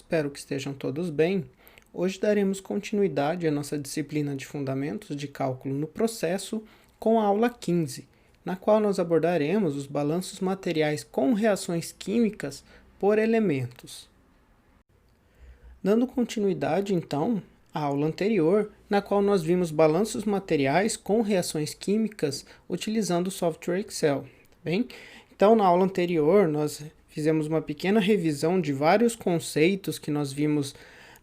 espero que estejam todos bem. Hoje daremos continuidade à nossa disciplina de Fundamentos de Cálculo no Processo com a aula 15, na qual nós abordaremos os balanços materiais com reações químicas por elementos. Dando continuidade, então, à aula anterior, na qual nós vimos balanços materiais com reações químicas utilizando o software Excel. Bem? Então, na aula anterior, nós fizemos uma pequena revisão de vários conceitos que nós vimos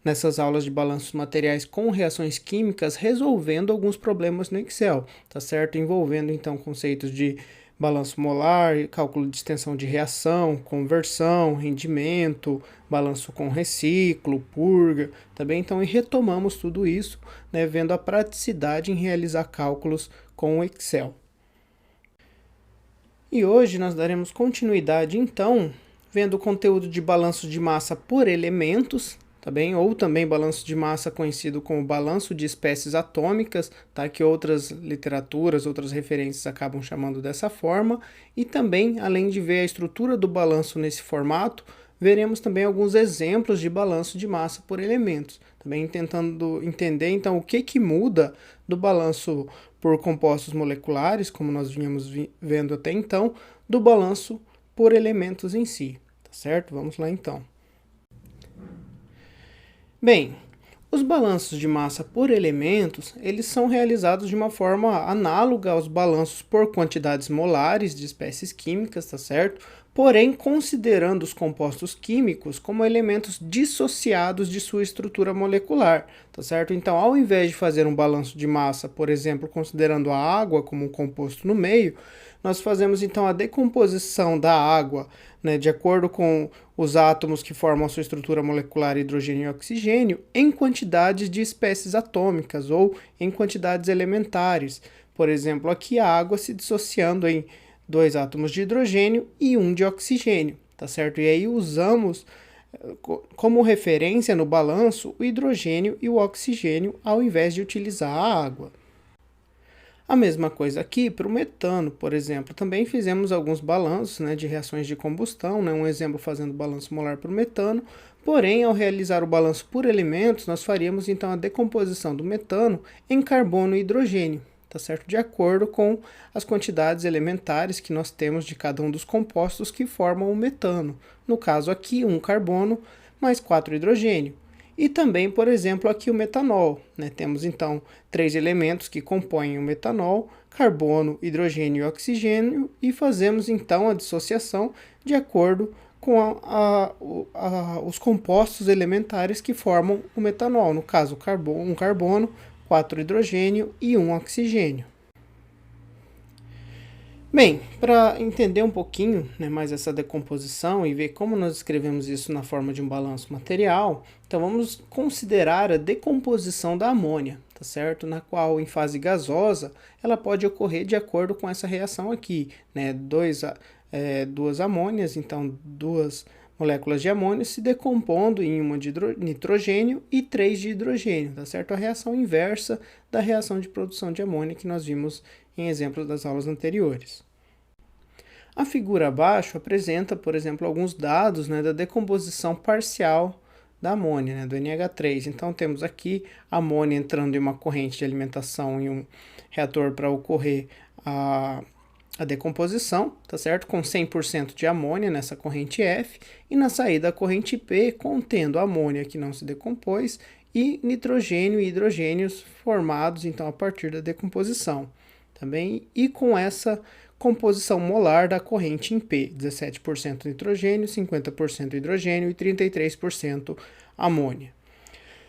nessas aulas de balanços materiais com reações químicas, resolvendo alguns problemas no Excel, tá certo? Envolvendo, então, conceitos de balanço molar, cálculo de extensão de reação, conversão, rendimento, balanço com reciclo, purga, tá bem? Então, retomamos tudo isso, né, vendo a praticidade em realizar cálculos com o Excel. E hoje nós daremos continuidade, então, vendo o conteúdo de balanço de massa por elementos, tá bem? Ou também balanço de massa conhecido como balanço de espécies atômicas, tá? Que outras literaturas, outras referências acabam chamando dessa forma. E também, além de ver a estrutura do balanço nesse formato, veremos também alguns exemplos de balanço de massa por elementos, também tentando entender então o que muda do balanço por compostos moleculares, como nós vínhamos vendo até então, do balanço por elementos em si, tá certo? Vamos lá então. Bem, os balanços de massa por elementos, eles são realizados de uma forma análoga aos balanços por quantidades molares de espécies químicas, tá certo? Porém, considerando os compostos químicos como elementos dissociados de sua estrutura molecular, tá certo? Então, ao invés de fazer um balanço de massa, por exemplo, considerando a água como um composto no meio, nós fazemos então a decomposição da água, né, de acordo com os átomos que formam a sua estrutura molecular hidrogênio e oxigênio, em quantidades de espécies atômicas ou em quantidades elementares. Por exemplo, aqui a água se dissociando em 2 átomos de hidrogênio e 1 de oxigênio, tá certo? E aí usamos como referência no balanço o hidrogênio e o oxigênio ao invés de utilizar a água. A mesma coisa aqui para o metano, por exemplo. Também fizemos alguns balanços, né, de reações de combustão, né, um exemplo fazendo balanço molar para o metano, porém, ao realizar o balanço por elementos, nós faríamos então a decomposição do metano em carbono e hidrogênio, tá certo? De acordo com as quantidades elementares que nós temos de cada um dos compostos que formam o metano. No caso aqui, 1 carbono mais 4 hidrogênio. E também, por exemplo, aqui o metanol, né? Temos então 3 elementos que compõem o metanol, carbono, hidrogênio e oxigênio, e fazemos então a dissociação de acordo com os compostos elementares que formam o metanol, no caso, 1 carbono, 4 hidrogênio e 1 oxigênio. Bem, para entender um pouquinho, né, mais essa decomposição e ver como nós escrevemos isso na forma de um balanço material, então vamos considerar a decomposição da amônia, tá certo? Na qual, em fase gasosa, ela pode ocorrer de acordo com essa reação aqui, né? Duas amônias, então 2 moléculas de amônio se decompondo em uma de nitrogênio e 3 de hidrogênio, tá certo? A reação inversa da reação de produção de amônia que nós vimos em exemplos das aulas anteriores. A figura abaixo apresenta, por exemplo, alguns dados, né, da decomposição parcial da amônia, né, do NH3. Então, temos aqui a amônia entrando em uma corrente de alimentação em um reator para ocorrer a decomposição, tá certo? Com 100% de amônia nessa corrente F, e na saída a corrente P contendo amônia que não se decompôs e nitrogênio e hidrogênios formados então a partir da decomposição. Também, e com essa composição molar da corrente em P, 17% nitrogênio, 50% hidrogênio e 33% amônia.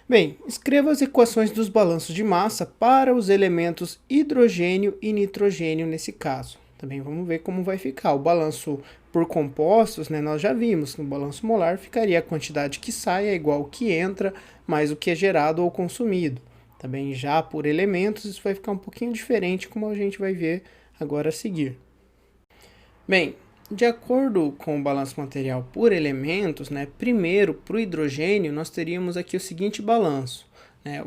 Bem, escreva as equações dos balanços de massa para os elementos hidrogênio e nitrogênio nesse caso. Também vamos ver como vai ficar. O balanço por compostos, né, nós já vimos, no balanço molar ficaria a quantidade que sai é igual ao que entra, mais o que é gerado ou consumido. Também já por elementos, isso vai ficar um pouquinho diferente, como a gente vai ver agora a seguir. Bem, de acordo com o balanço material por elementos, né, primeiro, para o hidrogênio, nós teríamos aqui o seguinte balanço. Né,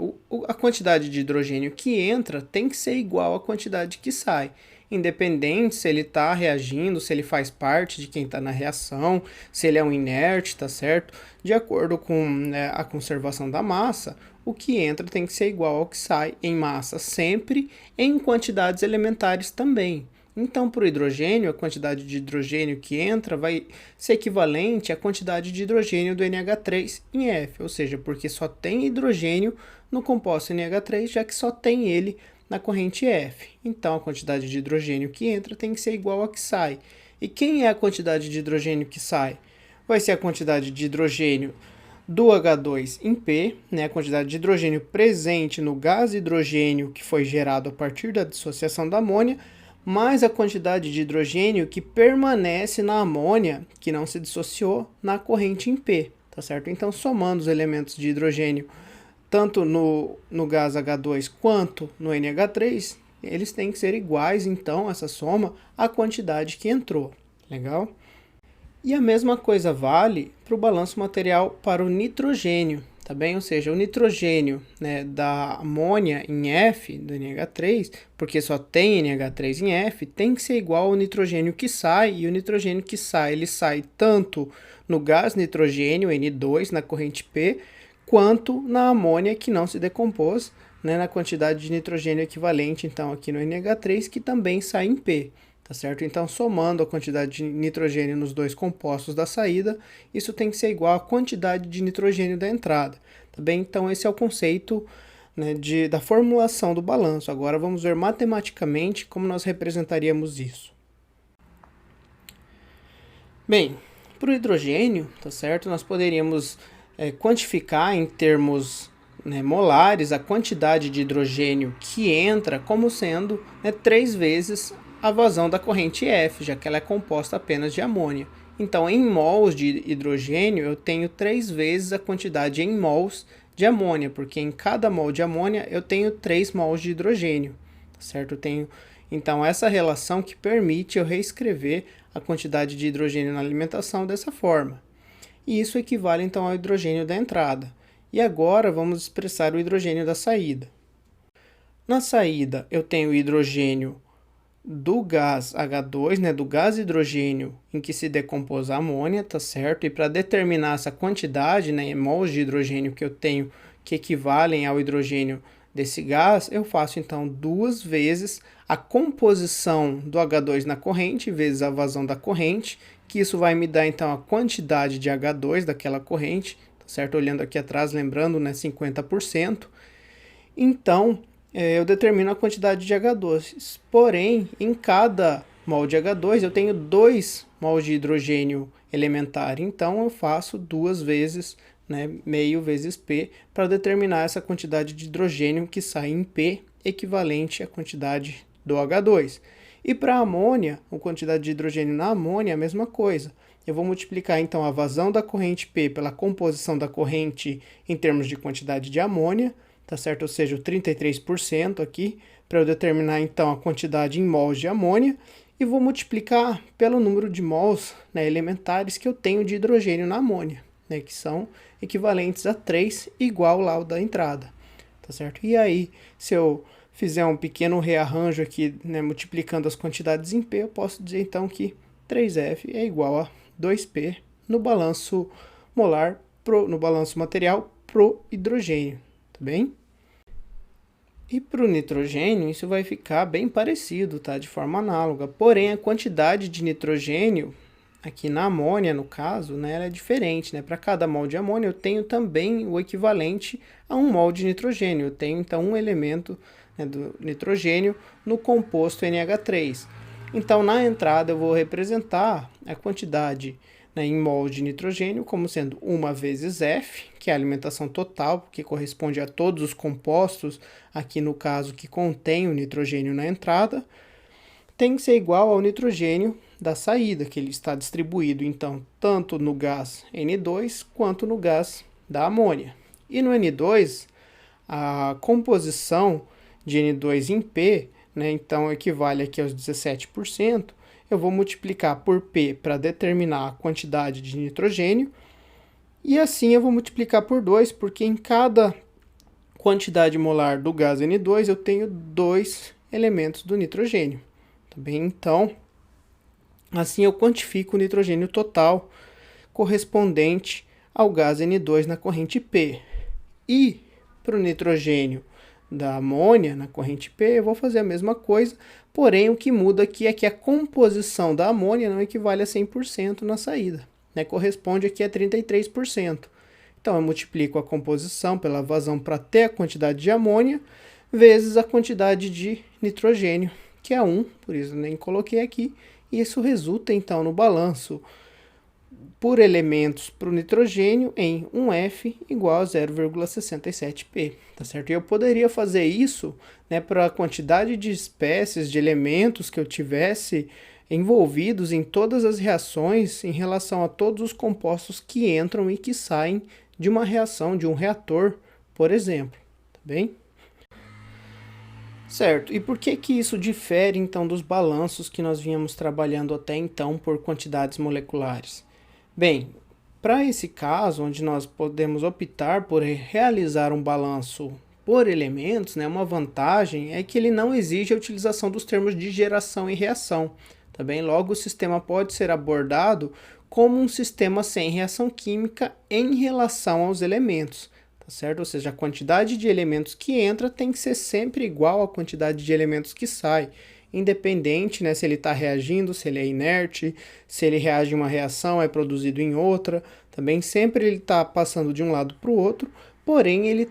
a quantidade de hidrogênio que entra tem que ser igual à quantidade que sai. independente se ele está reagindo, se ele faz parte de quem está na reação, se ele é um inerte, tá certo? De acordo com, né, a conservação da massa, o que entra tem que ser igual ao que sai em massa sempre, em quantidades elementares também. Então, para o hidrogênio, a quantidade de hidrogênio que entra vai ser equivalente à quantidade de hidrogênio do NH3 em F, ou seja, porque só tem hidrogênio no composto NH3, já que só tem ele na corrente F. Então, a quantidade de hidrogênio que entra tem que ser igual à que sai. E quem é a quantidade de hidrogênio que sai? Vai ser a quantidade de hidrogênio do H2 em P, né, a quantidade de hidrogênio presente no gás hidrogênio que foi gerado a partir da dissociação da amônia, mais a quantidade de hidrogênio que permanece na amônia, que não se dissociou, na corrente em P, tá certo? Então, somando os elementos de hidrogênio, tanto no gás H2 quanto no NH3, eles têm que ser iguais, então, essa soma, à quantidade que entrou. Legal? E a mesma coisa vale para o balanço material para o nitrogênio, tá bem? Ou seja, o nitrogênio, né, da amônia em F, do NH3, porque só tem NH3 em F, tem que ser igual ao nitrogênio que sai, e o nitrogênio que sai, ele sai tanto no gás nitrogênio, N2, na corrente P, quanto na amônia que não se decompôs, né, na quantidade de nitrogênio equivalente, então, aqui no NH3, que também sai em P. Tá certo? Então, somando a quantidade de nitrogênio nos dois compostos da saída, isso tem que ser igual à quantidade de nitrogênio da entrada. Tá bem? Então, esse é o conceito, né, da formulação do balanço. Agora, vamos ver matematicamente como nós representaríamos isso. Bem, para o hidrogênio, tá certo? Nós poderíamos quantificar em termos, né, molares a quantidade de hidrogênio que entra como sendo, né, 3 vezes a vazão da corrente F, já que ela é composta apenas de amônia. Então, em mols de hidrogênio, eu tenho 3 vezes a quantidade em mols de amônia, porque em cada mol de amônia eu tenho 3 mols de hidrogênio, certo? Eu tenho, então, essa relação que permite eu reescrever a quantidade de hidrogênio na alimentação dessa forma. E isso equivale, então, ao hidrogênio da entrada. E agora, vamos expressar o hidrogênio da saída. Na saída, eu tenho o hidrogênio do gás H2, né, do gás hidrogênio em que se decompôs a amônia, tá certo? E para determinar essa quantidade, né, em mols de hidrogênio que eu tenho que equivalem ao hidrogênio desse gás, eu faço então 2 vezes a composição do H2 na corrente vezes a vazão da corrente, que isso vai me dar então a quantidade de H2 daquela corrente, tá certo? Olhando aqui atrás, lembrando, né, 50%. Então, eu determino a quantidade de H2. Porém, em cada mol de H2 eu tenho 2 mols de hidrogênio elementar. Então, eu faço 2 vezes, né, meio vezes P, para determinar essa quantidade de hidrogênio que sai em P, equivalente à quantidade do H2. E para a amônia, a quantidade de hidrogênio na amônia é a mesma coisa. Eu vou multiplicar, então, a vazão da corrente P pela composição da corrente em termos de quantidade de amônia, tá certo? Ou seja, o 33% aqui, para eu determinar então a quantidade em mols de amônia, e vou multiplicar pelo número de mols, né, elementares que eu tenho de hidrogênio na amônia, né, que são equivalentes a 3, igual lá o da entrada, tá certo? E aí, se eu fizer um pequeno rearranjo aqui, né, multiplicando as quantidades em P, eu posso dizer então que 3F é igual a 2P no balanço molar, no balanço material pro hidrogênio, tá bem? E para o nitrogênio, isso vai ficar bem parecido, tá? De forma análoga. Porém, a quantidade de nitrogênio, aqui na amônia, no caso, né, ela é diferente, né? Para cada mol de amônia, eu tenho também o equivalente a 1 mol de nitrogênio. Eu tenho, então, um elemento, né, do nitrogênio no composto NH3. Então, na entrada, eu vou representar a quantidade, né, em mol de nitrogênio como sendo 1 vezes F, que é a alimentação total, que corresponde a todos os compostos, aqui no caso que contém o nitrogênio na entrada, tem que ser igual ao nitrogênio da saída, que ele está distribuído, então, tanto no gás N2 quanto no gás da amônia. E no N2, a composição de N2 em P, né, então equivale aqui aos 17%, eu vou multiplicar por P para determinar a quantidade de nitrogênio, e assim eu vou multiplicar por 2, porque em cada quantidade molar do gás N2 eu tenho 2 elementos do nitrogênio, tá bem? Então, assim eu quantifico o nitrogênio total correspondente ao gás N2 na corrente P. E para o nitrogênio da amônia na corrente P, eu vou fazer a mesma coisa, porém o que muda aqui é que a composição da amônia não equivale a 100% na saída, né? Corresponde aqui a 33%. Então eu multiplico a composição pela vazão para ter a quantidade de amônia, vezes a quantidade de nitrogênio, que é 1, por isso eu nem coloquei aqui, e isso resulta então no balanço por elementos para o nitrogênio em 1F igual a 0,67P, tá certo? E eu poderia fazer isso, né, para a quantidade de espécies, de elementos que eu tivesse envolvidos em todas as reações em relação a todos os compostos que entram e que saem de uma reação, de um reator, por exemplo, tá bem? Certo, e por que que isso difere então dos balanços que nós vínhamos trabalhando até então por quantidades moleculares? Bem, para esse caso, onde nós podemos optar por realizar um balanço por elementos, né, uma vantagem é que ele não exige a utilização dos termos de geração e reação. Tá bem? Logo, o sistema pode ser abordado como um sistema sem reação química em relação aos elementos. Tá certo? Ou seja, a quantidade de elementos que entra tem que ser sempre igual à quantidade de elementos que sai, independente, né, se ele está reagindo, se ele é inerte, se ele reage em uma reação, é produzido em outra. Também sempre ele está passando de um lado para o outro, porém ele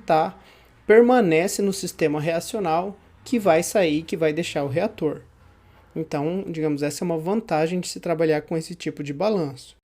permanece no sistema reacional que vai sair, que vai deixar o reator. Então, digamos, essa é uma vantagem de se trabalhar com esse tipo de balanço.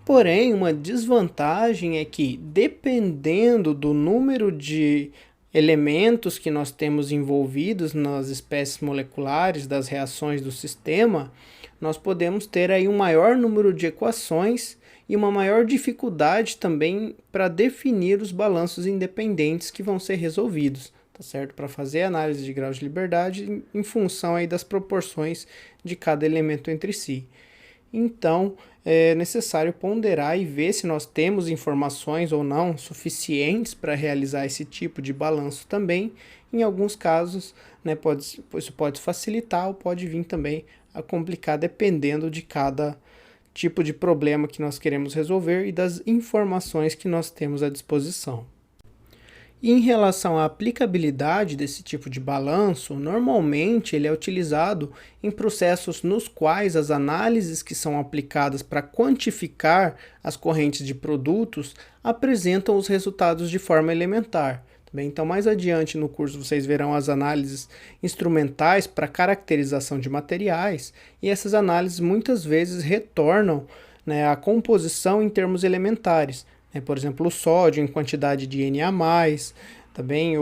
Porém, uma desvantagem é que, dependendo do número de elementos que nós temos envolvidos nas espécies moleculares das reações do sistema, nós podemos ter aí um maior número de equações e uma maior dificuldade também para definir os balanços independentes que vão ser resolvidos, tá certo? Para fazer análise de graus de liberdade em função aí das proporções de cada elemento entre si. Então, é necessário ponderar e ver se nós temos informações ou não suficientes para realizar esse tipo de balanço também. Em alguns casos, né, isso pode facilitar ou pode vir também a complicar, dependendo de cada tipo de problema que nós queremos resolver e das informações que nós temos à disposição. E em relação à aplicabilidade desse tipo de balanço, normalmente ele é utilizado em processos nos quais as análises que são aplicadas para quantificar as correntes de produtos apresentam os resultados de forma elementar. Então, mais adiante no curso vocês verão as análises instrumentais para caracterização de materiais, e essas análises muitas vezes retornam, né, a composição em termos elementares. Por exemplo, o sódio em quantidade de Na+, também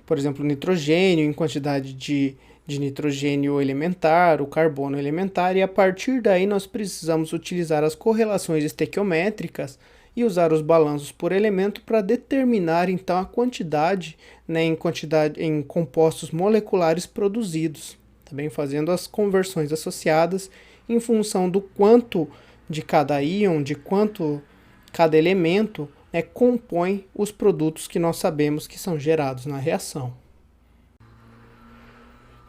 por exemplo, o nitrogênio em quantidade de nitrogênio elementar, o carbono elementar, e a partir daí nós precisamos utilizar as correlações estequiométricas e usar os balanços por elemento para determinar então a quantidade, né, em compostos moleculares produzidos, também fazendo as conversões associadas em função do quanto de cada íon, de quanto cada elemento, né, compõe os produtos que nós sabemos que são gerados na reação.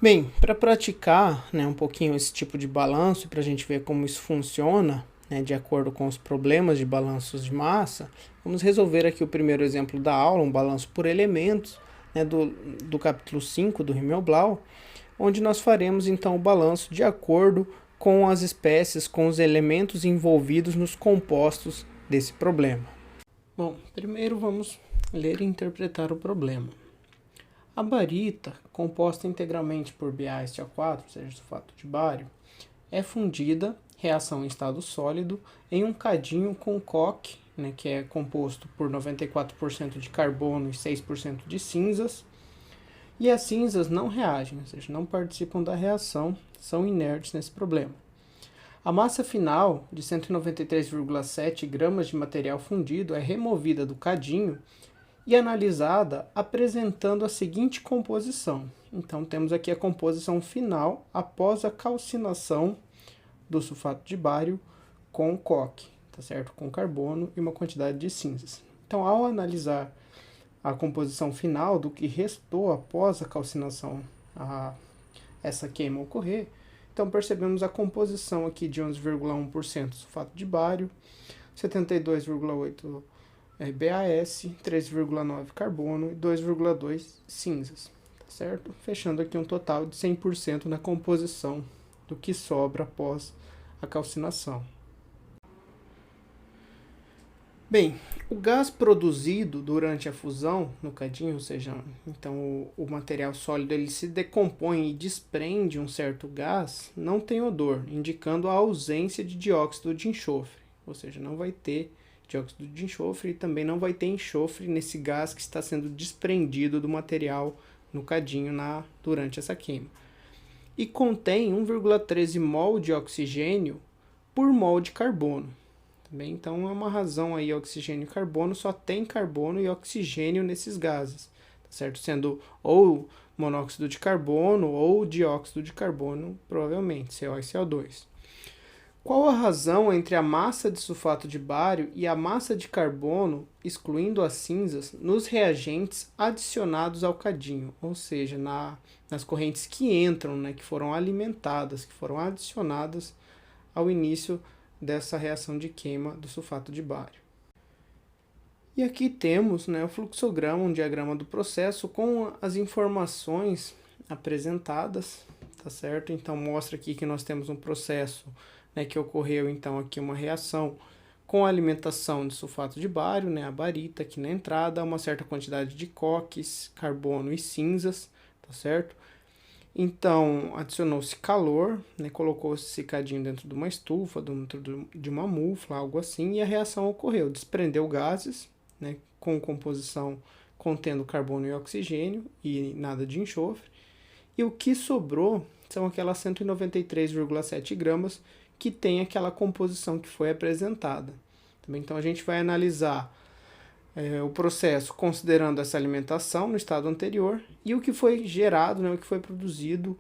Bem, para praticar, né, um pouquinho esse tipo de balanço, para a gente ver como isso funciona, né, de acordo com os problemas de balanços de massa, vamos resolver aqui o primeiro exemplo da aula, um balanço por elementos, né, do capítulo 5 do Himmelblau, onde nós faremos então o balanço de acordo com as espécies, com os elementos envolvidos nos compostos desse problema. Bom, primeiro vamos ler e interpretar o problema. A barita, composta integralmente por BaSt4, ou seja, sulfato de bário, é fundida, reação em estado sólido, em um cadinho com coque, né, que é composto por 94% de carbono e 6% de cinzas, e as cinzas não reagem, ou seja, não participam da reação, são inertes nesse problema. A massa final, de 193,7 gramas de material fundido, é removida do cadinho e analisada apresentando a seguinte composição. Então, temos aqui a composição final após a calcinação do sulfato de bário com coque, tá certo? Com carbono e uma quantidade de cinzas. Então, ao analisar a composição final do que restou após a calcinação, essa queima ocorrer, então percebemos a composição aqui de 11,1% sulfato de bário, 72,8% BAS, 3,9% carbono e 2,2% cinzas, tá certo? Fechando aqui um total de 100% na composição do que sobra após a calcinação. Bem, o gás produzido durante a fusão no cadinho, ou seja, então o material sólido ele se decompõe e desprende um certo gás, não tem odor, indicando a ausência de dióxido de enxofre, ou seja, não vai ter dióxido de enxofre e também não vai ter enxofre nesse gás que está sendo desprendido do material no cadinho durante essa queima. E contém 1,13 mol de oxigênio por mol de carbono. Bem, então é uma razão aí, oxigênio e carbono, só tem carbono e oxigênio nesses gases, tá certo? Sendo ou monóxido de carbono ou dióxido de carbono, provavelmente, CO e CO2. Qual a razão entre a massa de sulfato de bário e a massa de carbono, excluindo as cinzas, nos reagentes adicionados ao cadinho, ou seja, nas correntes que entram, né, que foram alimentadas, que foram adicionadas ao início dessa reação de queima do sulfato de bário. E aqui temos, né, o fluxograma, um diagrama do processo com as informações apresentadas, tá certo? Então mostra aqui que nós temos um processo, né, que ocorreu então aqui uma reação com a alimentação de sulfato de bário, né, a barita aqui na entrada, uma certa quantidade de coques, carbono e cinzas, tá certo? Então, adicionou-se calor, né, colocou-se esse cadinho dentro de uma estufa, dentro de uma mufla, algo assim, e a reação ocorreu. Desprendeu gases, né, com composição contendo carbono e oxigênio e nada de enxofre. E o que sobrou são aquelas 193,7 gramas que tem aquela composição que foi apresentada. Então, a gente vai analisar o processo considerando essa alimentação no estado anterior e o que foi gerado, né, o que foi produzido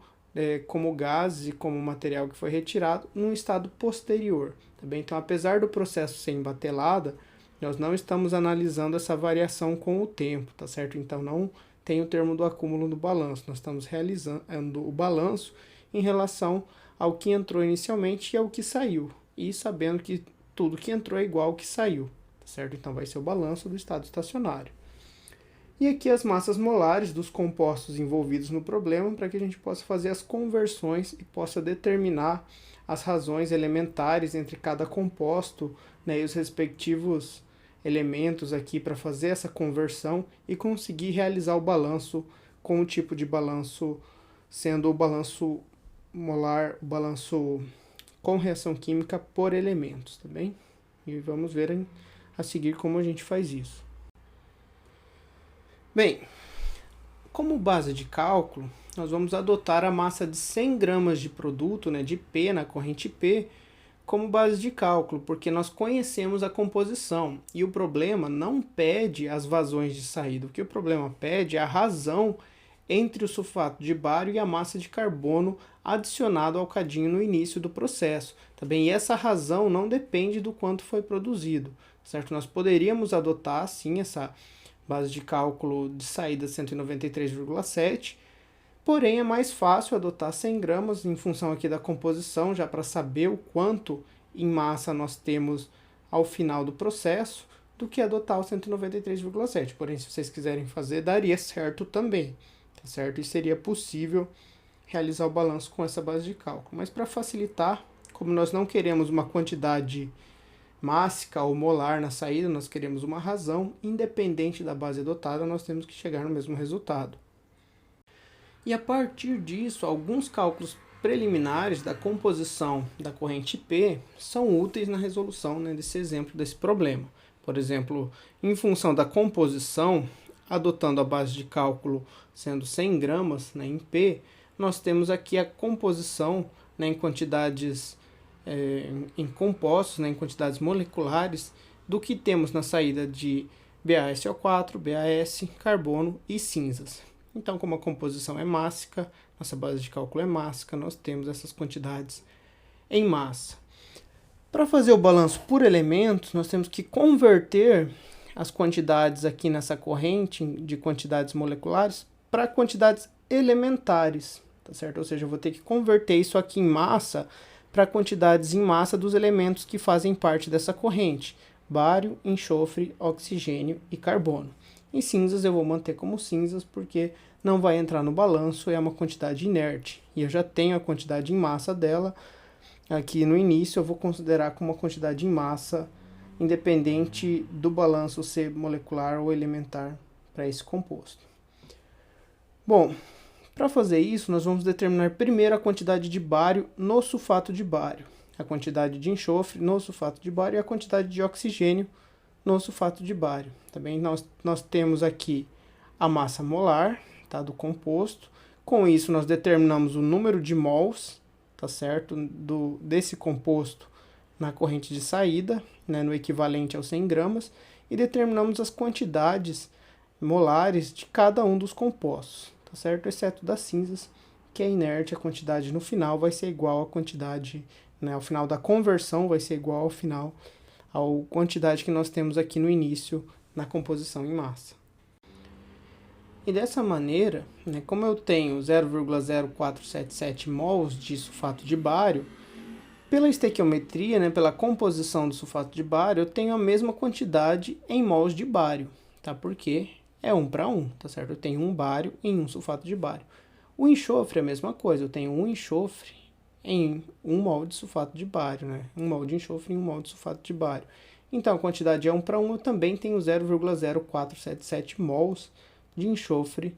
como gases e como material que foi retirado no estado posterior. Então, apesar do processo ser em batelada, nós não estamos analisando essa variação com o tempo, tá certo? Então, não tem o termo do acúmulo no balanço, nós estamos realizando o balanço em relação ao que entrou inicialmente e ao que saiu, e sabendo que tudo que entrou é igual ao que saiu. Certo? Então vai ser o balanço do estado estacionário. E aqui as massas molares dos compostos envolvidos no problema para que a gente possa fazer as conversões e possa determinar as razões elementares entre cada composto, né, e os respectivos elementos aqui para fazer essa conversão e conseguir realizar o balanço com o tipo de balanço sendo o balanço molar, o balanço com reação química por elementos, tá bem? E vamos ver a seguir como a gente faz isso. Bem, como base de cálculo, nós vamos adotar a massa de 100 gramas de produto, né, de P na corrente P, como base de cálculo, porque nós conhecemos a composição e o problema não pede as vazões de saída. O que o problema pede é a razão entre o sulfato de bário e a massa de carbono adicionado ao cadinho no início do processo. Também essa razão não depende do quanto foi produzido, certo? Nós poderíamos adotar, sim, essa base de cálculo de saída 193,7, porém é mais fácil adotar 100 gramas em função aqui da composição, já para saber o quanto em massa nós temos ao final do processo, do que adotar o 193,7. Porém, se vocês quiserem fazer, daria certo também, tá certo? E seria possível realizar o balanço com essa base de cálculo. Mas para facilitar, como nós não queremos uma quantidade mássica ou molar na saída, nós queremos uma razão, independente da base adotada, nós temos que chegar no mesmo resultado. E a partir disso, alguns cálculos preliminares da composição da corrente P são úteis na resolução, né, desse exemplo, desse problema. Por exemplo, em função da composição, adotando a base de cálculo sendo 100 gramas, né, em P, nós temos aqui a composição, né, em quantidades em compostos, né, em quantidades moleculares, do que temos na saída de BaSO4, BaS, carbono e cinzas. Então, como a composição é mássica, nossa base de cálculo é mássica, nós temos essas quantidades em massa. Para fazer o balanço por elementos, nós temos que converter as quantidades aqui nessa corrente de quantidades moleculares para quantidades elementares, tá tá certo? Ou seja, eu vou ter que converter isso aqui em massa para quantidades em massa dos elementos que fazem parte dessa corrente: bário, enxofre, oxigênio e carbono. Em cinzas eu vou manter como cinzas porque não vai entrar no balanço, é uma quantidade inerte. E eu já tenho a quantidade em massa dela. Aqui no início eu vou considerar como uma quantidade em massa, independente do balanço ser molecular ou elementar para esse composto. Bom, para fazer isso, nós vamos determinar primeiro a quantidade de bário no sulfato de bário, a quantidade de enxofre no sulfato de bário e a quantidade de oxigênio no sulfato de bário. Também nós temos aqui a massa molar, tá, do composto. Com isso, nós determinamos o número de mols, tá certo, desse composto na corrente de saída, né, no equivalente aos 100 gramas, e determinamos as quantidades molares de cada um dos compostos, tá certo, exceto das cinzas, que é inerte. A quantidade no final vai ser igual à quantidade, né, ao final da conversão vai ser igual ao final à quantidade que nós temos aqui no início na composição em massa. E dessa maneira, né, como eu tenho 0,0477 mols de sulfato de bário, pela estequiometria, né, pela composição do sulfato de bário, eu tenho a mesma quantidade em mols de bário, tá? Porque é 1 para 1, tá certo? Eu tenho um bário em um sulfato de bário. O enxofre é a mesma coisa, eu tenho um enxofre em 1 mol de sulfato de bário, né? 1 mol de enxofre em 1 mol de sulfato de bário. Então, a quantidade é 1 para 1, eu também tenho 0,0477 mols de enxofre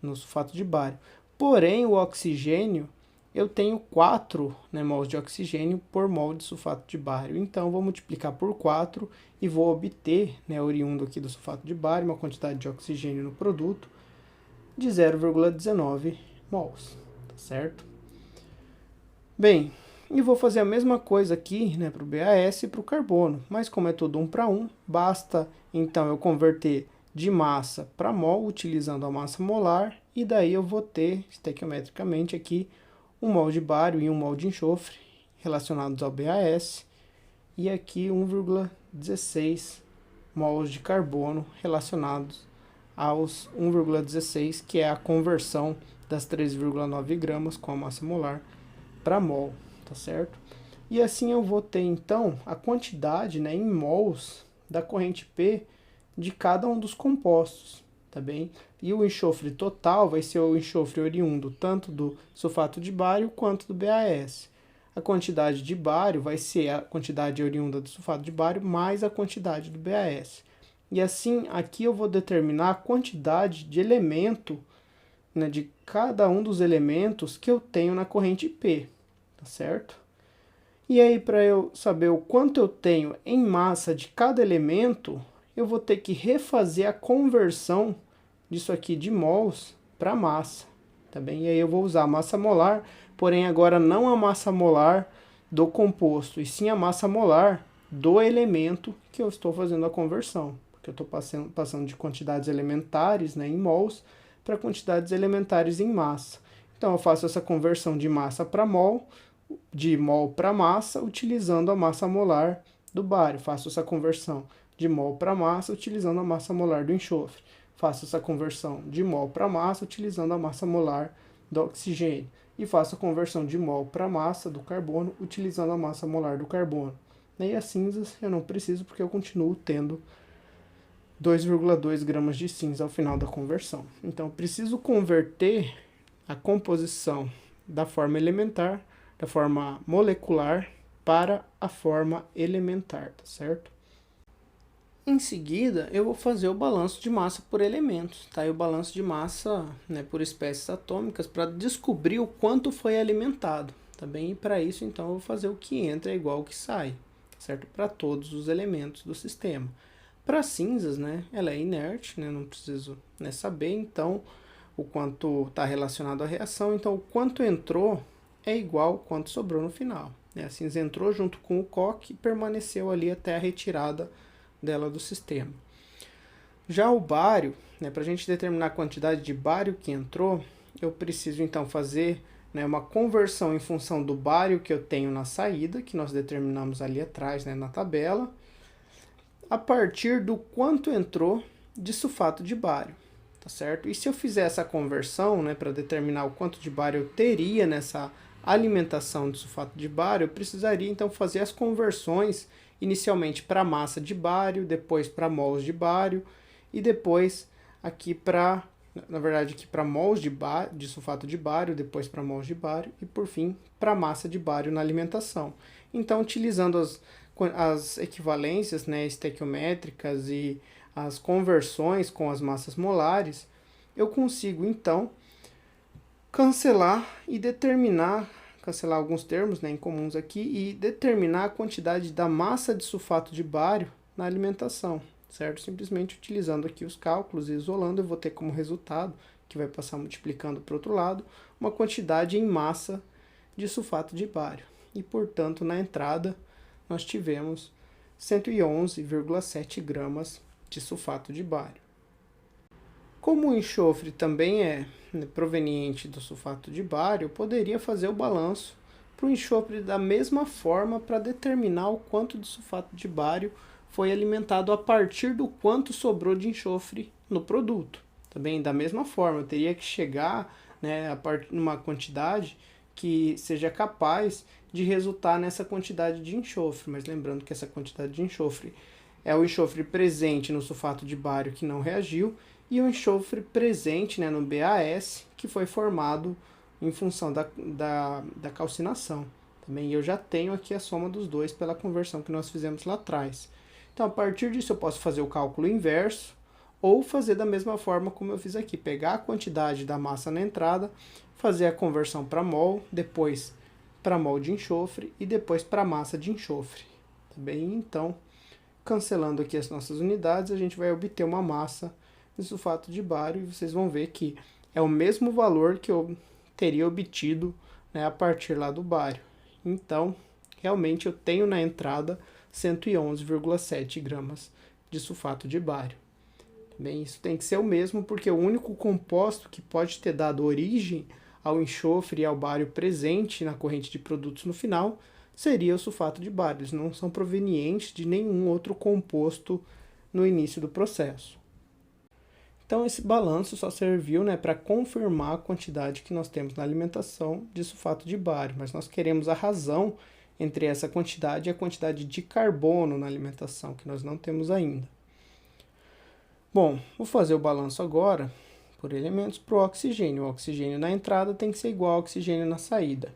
no sulfato de bário. Porém, o oxigênio, eu tenho 4, né, mols de oxigênio por mol de sulfato de bário. Então, vou multiplicar por 4 e vou obter, né, oriundo aqui do sulfato de bário, uma quantidade de oxigênio no produto de 0,19 mols, tá certo? Bem, e vou fazer a mesma coisa aqui, né, para o BAS e para o carbono, mas como é tudo 1 para 1, basta então eu converter de massa para mol, utilizando a massa molar, e daí eu vou ter, estequiometricamente aqui, 1 mol de bário e 1 mol de enxofre relacionados ao BAS, e aqui 1,16 mols de carbono relacionados aos 1,16, que é a conversão das 3,9 gramas com a massa molar para mol, tá certo? E assim eu vou ter, então, a quantidade, né, em mols da corrente P de cada um dos compostos, tá bem? E o enxofre total vai ser o enxofre oriundo tanto do sulfato de bário quanto do BAS. A quantidade de bário vai ser a quantidade oriunda do sulfato de bário mais a quantidade do BAS. E assim, aqui eu vou determinar a quantidade de elemento, né, de cada um dos elementos que eu tenho na corrente P, tá certo? E aí, para eu saber o quanto eu tenho em massa de cada elemento, eu vou ter que refazer a conversão disso aqui de mols para massa, tá bem? E aí eu vou usar a massa molar, porém agora não a massa molar do composto, e sim a massa molar do elemento que eu estou fazendo a conversão, porque eu estou passando de quantidades elementares, né, em mols, para quantidades elementares em massa. Então eu faço essa conversão de massa para mol, de mol para massa, utilizando a massa molar do bário. Faço essa conversão de mol para massa, utilizando a massa molar do enxofre. Faço essa conversão de mol para massa, utilizando a massa molar do oxigênio. E faço a conversão de mol para massa do carbono, utilizando a massa molar do carbono. E as cinzas eu não preciso, porque eu continuo tendo 2,2 gramas de cinza ao final da conversão. Então, eu preciso converter a composição da forma elementar, da forma molecular, para a forma elementar, tá certo? Em seguida, eu vou fazer o balanço de massa por elementos, tá? E o balanço de massa, né, por espécies atômicas, para descobrir o quanto foi alimentado, tá bem? E para isso, então, eu vou fazer o que entra é igual ao que sai, tá certo? Para todos os elementos do sistema. Para cinzas, né, ela é inerte, né, não preciso, né, saber, então, o quanto está relacionado à reação. Então, o quanto entrou é igual ao quanto sobrou no final. Né? A cinza entrou junto com o coque e permaneceu ali até a retirada dela do sistema. Já o bário, né, para a gente determinar a quantidade de bário que entrou, eu preciso então fazer, né, uma conversão em função do bário que eu tenho na saída, que nós determinamos ali atrás, né, na tabela, a partir do quanto entrou de sulfato de bário, tá certo? E se eu fizer essa conversão, né, para determinar o quanto de bário eu teria nessa alimentação de sulfato de bário, eu precisaria então fazer as conversões inicialmente para massa de bário, depois para mols de bário e depois aqui para, na verdade, aqui para mols de sulfato de bário, depois para mols de bário e por fim para massa de bário na alimentação. Então, utilizando as equivalências, né, estequiométricas e as conversões com as massas molares, eu consigo então cancelar alguns termos, né, incomuns aqui e determinar a quantidade da massa de sulfato de bário na alimentação, certo? Simplesmente utilizando aqui os cálculos e isolando, eu vou ter como resultado, que vai passar multiplicando para o outro lado, uma quantidade em massa de sulfato de bário. E, portanto, na entrada, nós tivemos 111,7 gramas de sulfato de bário. Como o enxofre também é proveniente do sulfato de bário, eu poderia fazer o balanço para o enxofre da mesma forma para determinar o quanto de sulfato de bário foi alimentado a partir do quanto sobrou de enxofre no produto. Também da mesma forma, eu teria que chegar, né, a partir numa quantidade que seja capaz de resultar nessa quantidade de enxofre, mas lembrando que essa quantidade de enxofre é o enxofre presente no sulfato de bário que não reagiu e o enxofre presente, né, no BAS, que foi formado em função da calcinação. Também eu já tenho aqui a soma dos dois pela conversão que nós fizemos lá atrás. Então, a partir disso, eu posso fazer o cálculo inverso ou fazer da mesma forma como eu fiz aqui. Pegar a quantidade da massa na entrada, fazer a conversão para mol, depois para mol de enxofre e depois para massa de enxofre. Tá bem? Então, cancelando aqui as nossas unidades, a gente vai obter uma massa de sulfato de bário e vocês vão ver que é o mesmo valor que eu teria obtido, né, a partir lá do bário. Então, realmente eu tenho na entrada 111,7 gramas de sulfato de bário. Bem, isso tem que ser o mesmo porque o único composto que pode ter dado origem ao enxofre e ao bário presente na corrente de produtos no final seria o sulfato de bário. Eles não são provenientes de nenhum outro composto no início do processo. Então, esse balanço só serviu, né, para confirmar a quantidade que nós temos na alimentação de sulfato de bário, mas nós queremos a razão entre essa quantidade e a quantidade de carbono na alimentação, que nós não temos ainda. Bom, vou fazer o balanço agora por elementos para o oxigênio. O oxigênio na entrada tem que ser igual ao oxigênio na saída.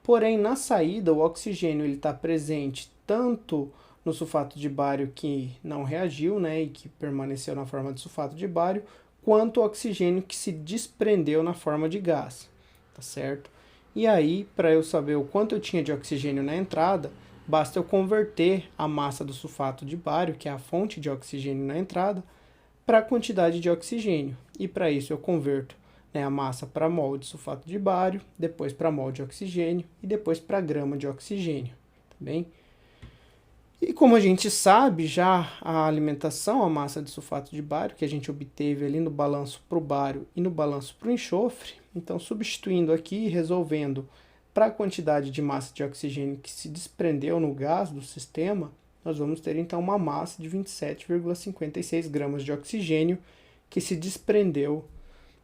Porém, na saída, o oxigênio está presente tanto no sulfato de bário que não reagiu, né, e que permaneceu na forma de sulfato de bário, quanto o oxigênio que se desprendeu na forma de gás, tá certo? E aí, para eu saber o quanto eu tinha de oxigênio na entrada, basta eu converter a massa do sulfato de bário, que é a fonte de oxigênio na entrada, para a quantidade de oxigênio. E para isso eu converto, né, a massa para mol de sulfato de bário, depois para mol de oxigênio e depois para grama de oxigênio, tá bem? E como a gente sabe, já a alimentação, a massa de sulfato de bário, que a gente obteve ali no balanço para o bário e no balanço para o enxofre, então substituindo aqui e resolvendo para a quantidade de massa de oxigênio que se desprendeu no gás do sistema, nós vamos ter então uma massa de 27,56 gramas de oxigênio que se desprendeu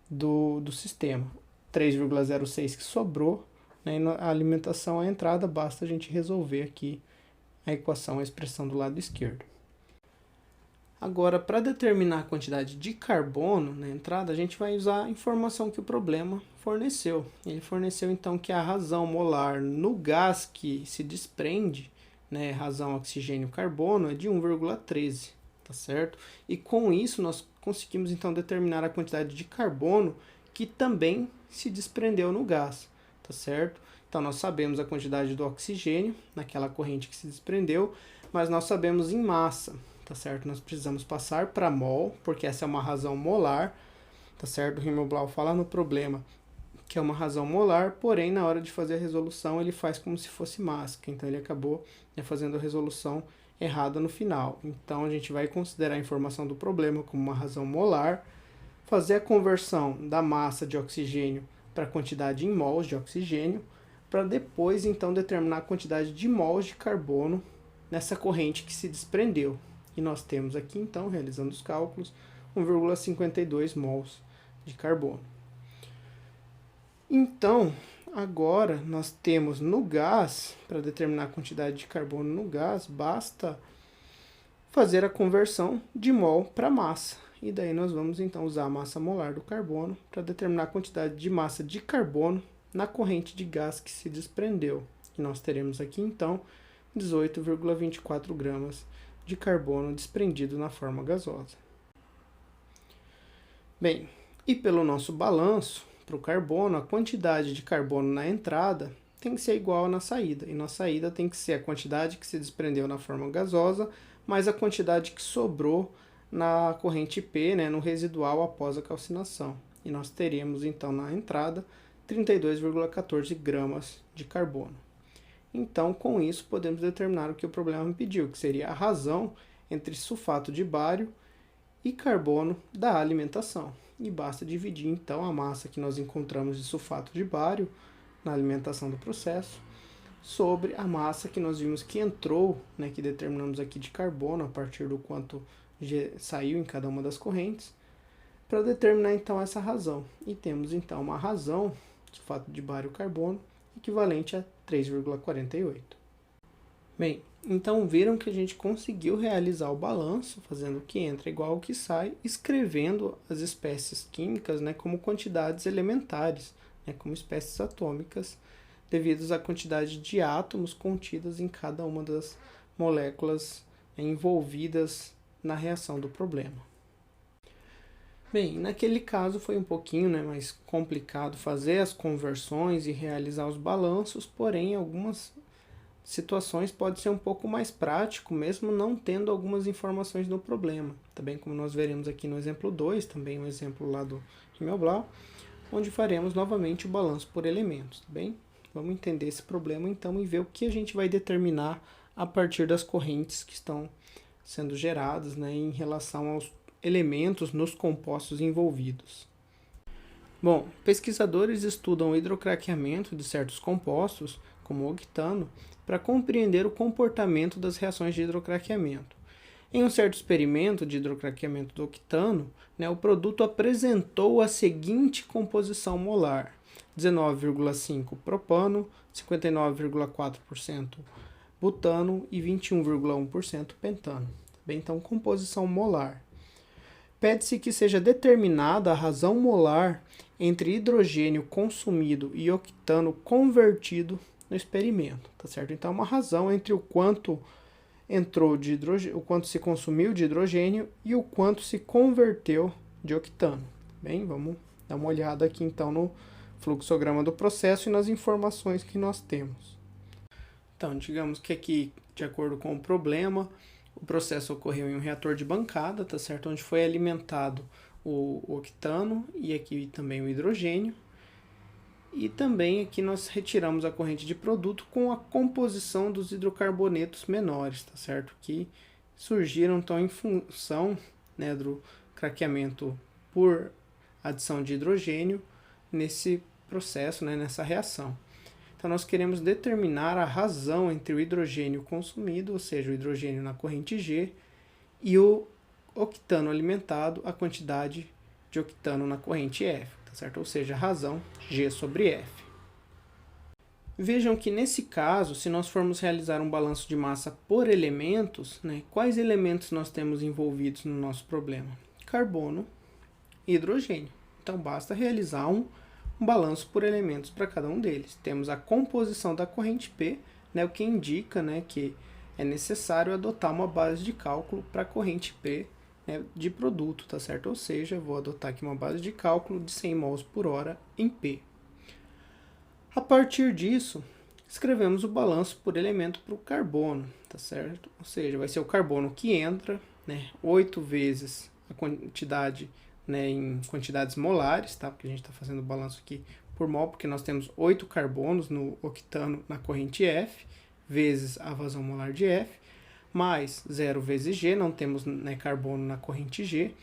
do sistema. 3,06 que sobrou, né, na alimentação à entrada, basta a gente resolver aqui a equação, a expressão do lado esquerdo. Agora, para determinar a quantidade de carbono na entrada, a gente vai usar a informação que o problema forneceu. Ele forneceu então que a razão molar no gás que se desprende, né, razão oxigênio-carbono, é de 1,13, tá certo? E com isso nós conseguimos então determinar a quantidade de carbono que também se desprendeu no gás, tá certo? Então, nós sabemos a quantidade do oxigênio naquela corrente que se desprendeu, mas nós sabemos em massa, tá certo? Nós precisamos passar para mol, porque essa é uma razão molar, tá certo? O Himmelblau fala no problema que é uma razão molar, porém, na hora de fazer a resolução, ele faz como se fosse massa, então ele acabou, né, fazendo a resolução errada no final. Então, a gente vai considerar a informação do problema como uma razão molar, fazer a conversão da massa de oxigênio para a quantidade em mols de oxigênio, para depois, então, determinar a quantidade de mols de carbono nessa corrente que se desprendeu. E nós temos aqui, então, realizando os cálculos, 1,52 mols de carbono. Então, agora nós temos no gás, para determinar a quantidade de carbono no gás, basta fazer a conversão de mol para massa. E daí nós vamos então usar a massa molar do carbono para determinar a quantidade de massa de carbono na corrente de gás que se desprendeu. E nós teremos aqui então 18,24 gramas de carbono desprendido na forma gasosa. Bem, e pelo nosso balanço, para o carbono, a quantidade de carbono na entrada tem que ser igual na saída. E na saída tem que ser a quantidade que se desprendeu na forma gasosa, mais a quantidade que sobrou na corrente P, no residual após a calcinação. E nós teremos então na entrada 32,14 gramas de carbono. Então, com isso, podemos determinar o que o problema me pediu, que seria a razão entre sulfato de bário e carbono da alimentação. E basta dividir, então, a massa que nós encontramos de sulfato de bário na alimentação do processo sobre a massa que nós vimos que entrou, que determinamos aqui de carbono, a partir do quanto saiu em cada uma das correntes, para determinar, então, essa razão. E temos, então, uma razão, sulfato de bário carbono, equivalente a 3,48. Bem, então viram que a gente conseguiu realizar o balanço, fazendo o que entra igual ao que sai, escrevendo as espécies químicas como quantidades elementares, como espécies atômicas, devido à quantidade de átomos contidas em cada uma das moléculas envolvidas na reação do problema. Bem, naquele caso foi um pouquinho mais complicado fazer as conversões e realizar os balanços, porém, em algumas situações pode ser um pouco mais prático, mesmo não tendo algumas informações no problema. Também como nós veremos aqui no exemplo 2, também um exemplo lá do Himmelblau, onde faremos novamente o balanço por elementos, tá bem? Vamos entender esse problema então e ver o que a gente vai determinar a partir das correntes que estão sendo geradas em relação aos elementos nos compostos envolvidos. Bom, pesquisadores estudam o hidrocraqueamento de certos compostos, como o octano, para compreender o comportamento das reações de hidrocraqueamento. Em um certo experimento de hidrocraqueamento do octano, o produto apresentou a seguinte composição molar: 19,5% propano, 59,4% butano e 21,1% pentano. Bem, então, composição molar. Pede-se que seja determinada a razão molar entre hidrogênio consumido e octano convertido no experimento, tá certo? Então, uma razão entre o quanto entrou de hidrogênio, o quanto se consumiu de hidrogênio e o quanto se converteu de octano. Bem, vamos dar uma olhada aqui então no fluxograma do processo e nas informações que nós temos. Então, digamos que aqui, de acordo com o problema, o processo ocorreu em um reator de bancada, tá certo? Onde foi alimentado o octano e aqui também o hidrogênio. E também aqui nós retiramos a corrente de produto com a composição dos hidrocarbonetos menores, tá certo? Que surgiram então em função do craqueamento por adição de hidrogênio nesse processo, nessa reação. Então nós queremos determinar a razão entre o hidrogênio consumido, ou seja, o hidrogênio na corrente G, e o octano alimentado, a quantidade de octano na corrente F, tá certo? Ou seja, a razão G sobre F. Vejam que nesse caso, se nós formos realizar um balanço de massa por elementos, quais elementos nós temos envolvidos no nosso problema? Carbono e hidrogênio. Então basta realizar um balanço por elementos para cada um deles. Temos a composição da corrente P, o que indica que é necessário adotar uma base de cálculo para a corrente P de produto, tá certo? Ou seja, vou adotar aqui uma base de cálculo de 100 mols por hora em P. A partir disso, escrevemos o balanço por elemento para o carbono, tá certo? Ou seja, vai ser o carbono que entra, 8 vezes a quantidade em quantidades molares, tá? Porque a gente está fazendo o balanço aqui por mol, porque nós temos 8 carbonos no octano na corrente F, vezes a vazão molar de F, mais 0 vezes G, não temos carbono na corrente G,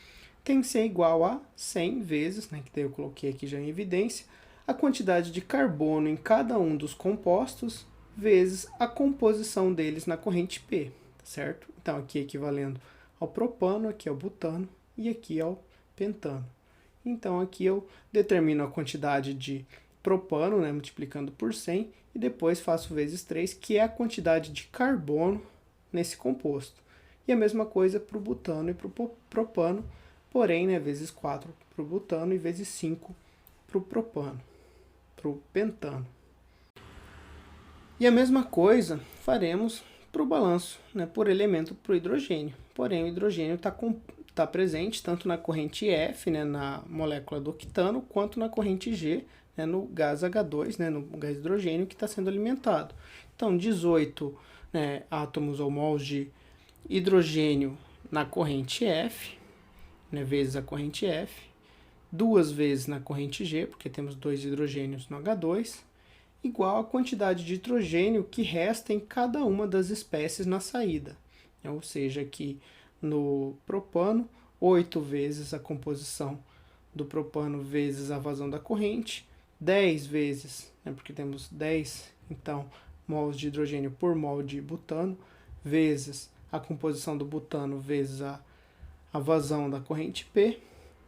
tem que ser igual a 100 vezes, que daí eu coloquei aqui já em evidência, a quantidade de carbono em cada um dos compostos, vezes a composição deles na corrente P, certo? Então aqui equivalendo ao propano, aqui ao butano, e aqui ao pentano. Então aqui eu determino a quantidade de propano, né, multiplicando por 100, e depois faço vezes 3, que é a quantidade de carbono nesse composto. E a mesma coisa para o butano e para o propano, porém, né, vezes 4 para o butano e vezes 5 para o propano, para o pentano. E a mesma coisa faremos para o balanço, né, por elemento para o hidrogênio. Porém, o hidrogênio está presente tanto na corrente F, né, na molécula do octano, quanto na corrente G, né, no gás H2, né, no gás hidrogênio que está sendo alimentado. Então, 18 né, átomos ou mols de hidrogênio na corrente F, né, vezes a corrente F, 2 vezes na corrente G, porque temos 2 hidrogênios no H2, igual a quantidade de hidrogênio que resta em cada uma das espécies na saída. Ou seja, aqui no propano, 8 vezes a composição do propano vezes a vazão da corrente, 10 vezes, né, porque temos 10, então, mols de hidrogênio por mol de butano, vezes a composição do butano vezes a vazão da corrente P,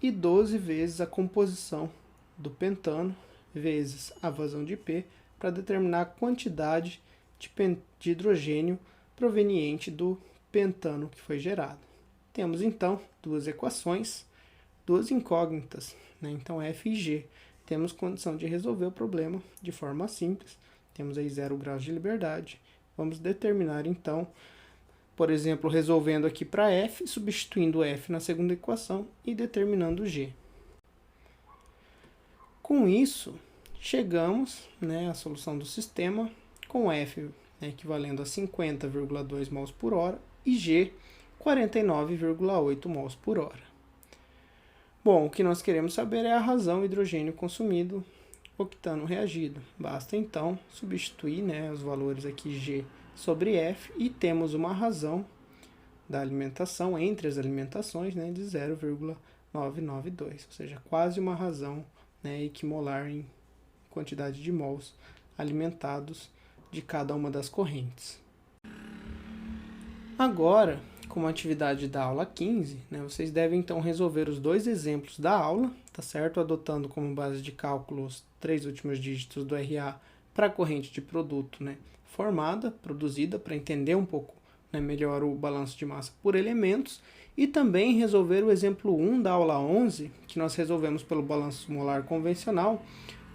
e 12 vezes a composição do pentano vezes a vazão de P, para determinar a quantidade de hidrogênio proveniente do pentano que foi gerado. Temos então duas equações, duas incógnitas, né? Então F e G. Temos condição de resolver o problema de forma simples, temos aí 0 graus de liberdade. Vamos determinar então, por exemplo, resolvendo aqui para F, substituindo F na segunda equação e determinando G. Com isso, chegamos, né, à solução do sistema com F, né, equivalendo a 50,2 mols por hora e G 49,8 mols por hora. Bom, o que nós queremos saber é a razão hidrogênio consumido, octano reagido. Basta então substituir, né, os valores aqui G sobre F e temos uma razão da alimentação entre as alimentações, né, de 0,992, ou seja, quase uma razão, né, equimolar em quantidade de mols alimentados de cada uma das correntes. Agora, como atividade da aula 15, né, vocês devem então resolver os dois exemplos da aula, tá certo? Adotando como base de cálculo os 3 últimos dígitos do RA para a corrente de produto, né, formada, produzida, para entender um pouco, né, melhor o balanço de massa por elementos, e também resolver o exemplo 1 da aula 11, que nós resolvemos pelo balanço molar convencional,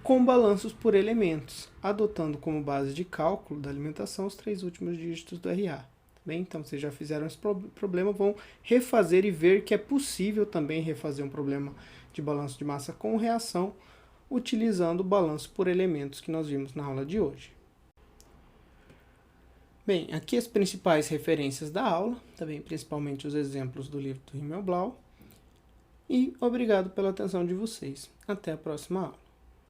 com balanços por elementos, adotando como base de cálculo da alimentação os 3 últimos dígitos do RA. Bem, então vocês já fizeram esse problema, vão refazer e ver que é possível também refazer um problema de balanço de massa com reação, utilizando o balanço por elementos que nós vimos na aula de hoje. Bem, aqui as principais referências da aula, também principalmente os exemplos do livro do Himmelblau, e obrigado pela atenção de vocês. Até a próxima aula.